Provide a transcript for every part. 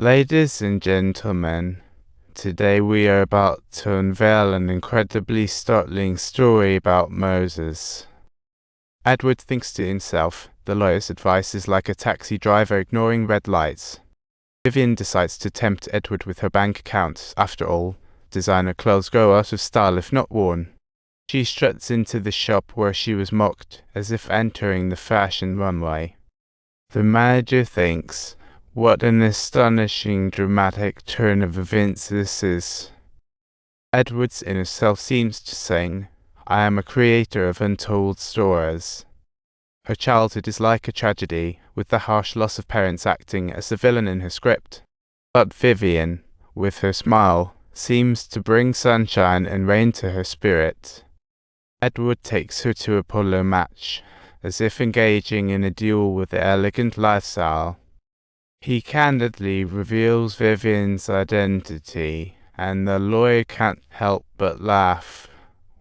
Ladies and gentlemen, today we are about to unveil an incredibly startling story about Moses. Edward thinks to himself, the lawyer's advice is like a taxi driver ignoring red lights. Vivian decides to tempt Edward with her bank account. After all, designer clothes go out of style if not worn. She struts into the shop where she was mocked, as if entering the fashion runway. The manager thinks, what an astonishing dramatic turn of events this is. Edward's inner self seems to sing, I am a creator of untold stories. Her childhood is like a tragedy, with the harsh loss of parents acting as the villain in her script. But Vivian, with her smile, seems to bring sunshine and rain to her spirit. Edward takes her to a polo match, as if engaging in a duel with the elegant lifestyle. He candidly reveals Vivian's identity, and the lawyer can't help but laugh.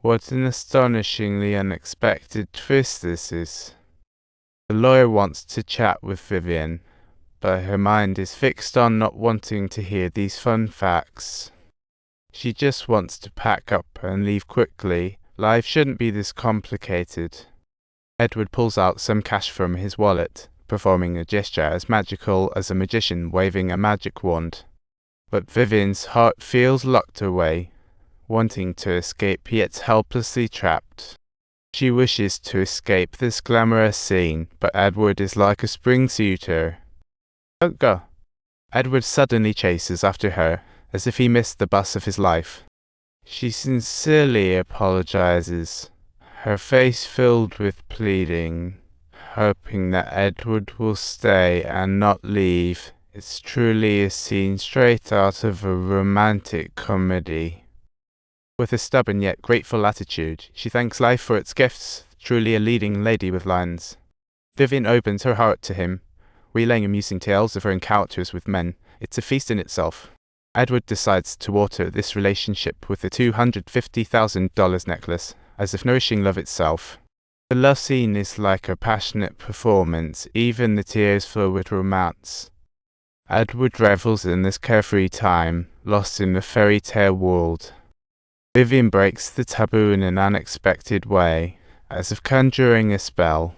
What an astonishingly unexpected twist this is. The lawyer wants to chat with Vivian, but her mind is fixed on not wanting to hear these fun facts. She just wants to pack up and leave quickly. Life shouldn't be this complicated. Edward pulls out some cash from his wallet, performing a gesture as magical as a magician waving a magic wand. But Vivian's heart feels locked away, wanting to escape yet helplessly trapped. She wishes to escape this glamorous scene, but Edward is like a spring suitor. Don't go. Edward suddenly chases after her, as if he missed the bus of his life. She sincerely apologizes, her face filled with pleading, hoping that Edward will stay and not leave. It's truly a scene straight out of a romantic comedy. With a stubborn yet grateful attitude, she thanks life for its gifts, truly a leading lady with lines. Vivian opens her heart to him, relaying amusing tales of her encounters with men. It's a feast in itself. Edward decides to water this relationship with a $250,000 necklace, as if nourishing love itself. The love scene is like a passionate performance, even the tears flow with romance. Edward revels in this carefree time, lost in the fairy tale world. Vivian breaks the taboo in an unexpected way, as if conjuring a spell.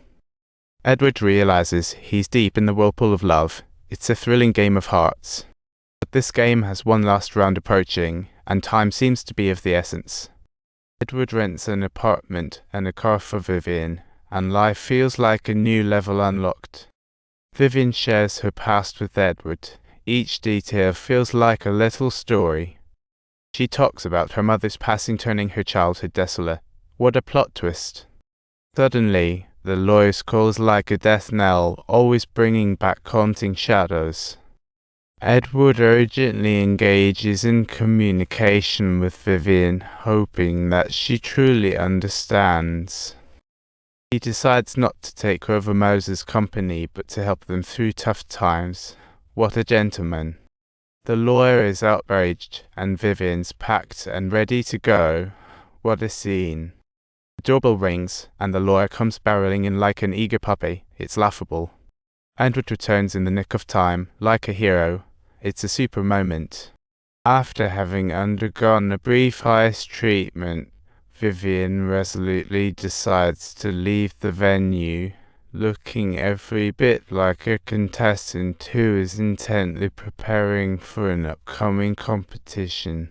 Edward realizes he's deep in the whirlpool of love. It's a thrilling game of hearts. But this game has one last round approaching, and time seems to be of the essence. Edward rents an apartment and a car for Vivian, and life feels like a new level unlocked. Vivian shares her past with Edward. Each detail feels like a little story. She talks about her mother's passing, turning her childhood desolate. What a plot twist. Suddenly, the lawyer's call is like a death knell, always bringing back haunting shadows. Edward urgently engages in communication with Vivian, hoping that she truly understands. He decides not to take over Moses' company, but to help them through tough times. What a gentleman. The lawyer is outraged, and Vivian's packed and ready to go. What a scene. The doorbell rings, and the lawyer comes barreling in like an eager puppy. It's laughable. Edward returns in the nick of time, like a hero. It's a super moment. After having undergone a brief ice treatment, Vivian resolutely decides to leave the venue, looking every bit like a contestant who is intently preparing for an upcoming competition.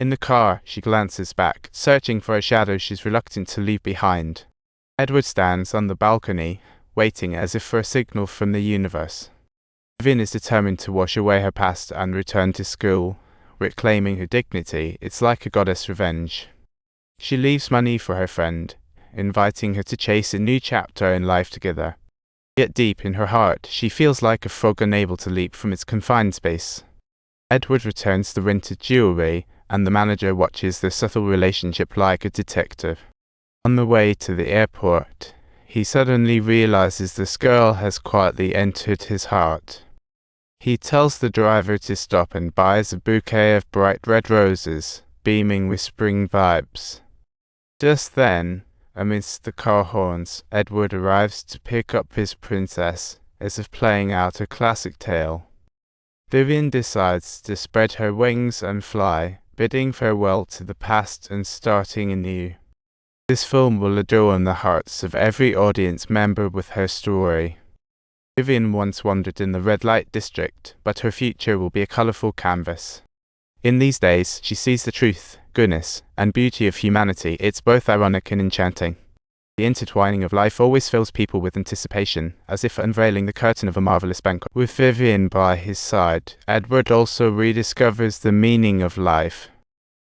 In the car, she glances back, searching for a shadow she's reluctant to leave behind. Edward stands on the balcony, waiting as if for a signal from the universe. Vivian is determined to wash away her past and return to school, reclaiming her dignity. It's like a goddess' revenge. She leaves money for her friend, inviting her to chase a new chapter in life together. Yet deep in her heart, she feels like a frog unable to leap from its confined space. Edward returns the rented jewelry, and the manager watches their subtle relationship like a detective. On the way to the airport, he suddenly realizes this girl has quietly entered his heart. He tells the driver to stop and buys a bouquet of bright red roses, beaming with spring vibes. Just then, amidst the car horns, Edward arrives to pick up his princess, as if playing out a classic tale. Vivian decides to spread her wings and fly, bidding farewell to the past and starting anew. This film will adorn the hearts of every audience member with her story. Vivian once wandered in the red light district, but her future will be a colorful canvas. In these days, she sees the truth, goodness, and beauty of humanity. It's both ironic and enchanting. The intertwining of life always fills people with anticipation, as if unveiling the curtain of a marvelous banquet. With Vivian by his side, Edward also rediscovers the meaning of life.